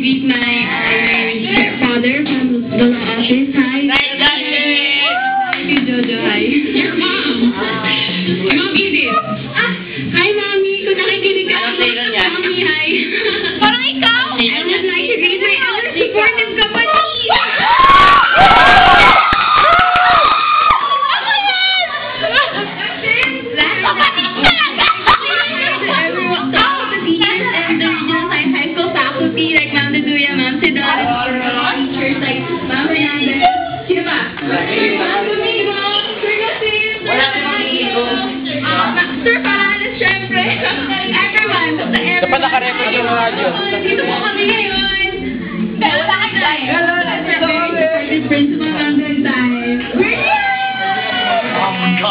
greet my stepfather from the law office. Hi. Hi, Jojo. Hi. Your mom. Mom Edith. Hi, Mommy. Kung nakikinig ka. Mommy, hi. Parang ikaw! I would like to greet my other supportive kapatid. Like Ma'am Duduya, Ma'am Sidon, teachers like Ma'am Hernandez, sino ba? Ma'am Domingo, Sir Gassis, Sir Paralas, syempre, everyone, basta everyone. Dapat naka-record yung radyo. Dito po kami ngayon. Wala ka tayo. Very principal London time. We're here!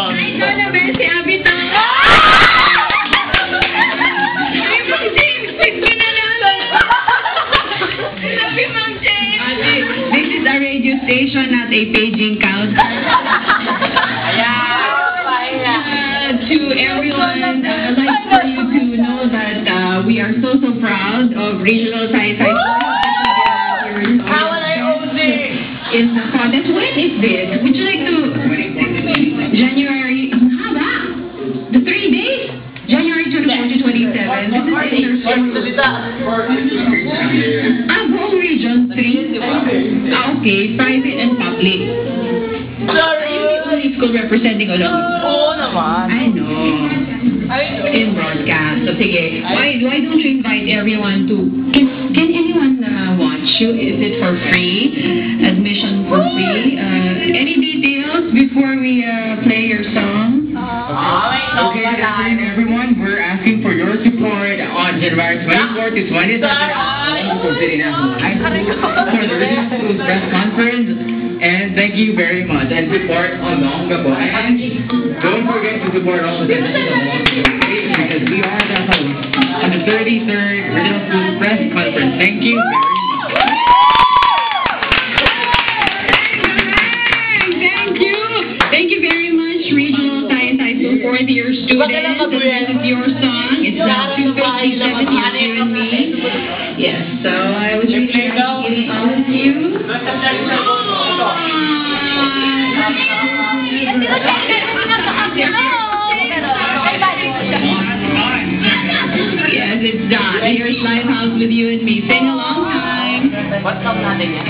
I know na ba si Abito? This is a radio station, not a paging counter. To everyone, I'd like for you to know that we are so proud of Regional Science High School. In the contest. When is this? Would you like to... January... The 3 days? January 24 to 27. This is whole region 3. Okay, private and public. Are you the only school representing all of us? Oo naman. I know. In broadcast. So, sige. Why don't you invite everyone to... Can anyone watch you? Is it for free? Admission for free? Any details before we play your song? Okay, good afternoon everyone. We're asking for your support on January 24 to 27 at City National High School for the Regional Schools Press Conference. And thank you very much. And support on the Ongabo. And don't forget to support all the because we are the host on the 33rd Regional Schools Press Conference. Thank you very much. Thank you very much, Regional Science High School, for your students. And this is your song. It's now 2:57 here in me. Yes, so I was really happy meeting all of you. Yes, it's done. Here's Lighthouse with you and me. Sing a long time. What's up natin yan?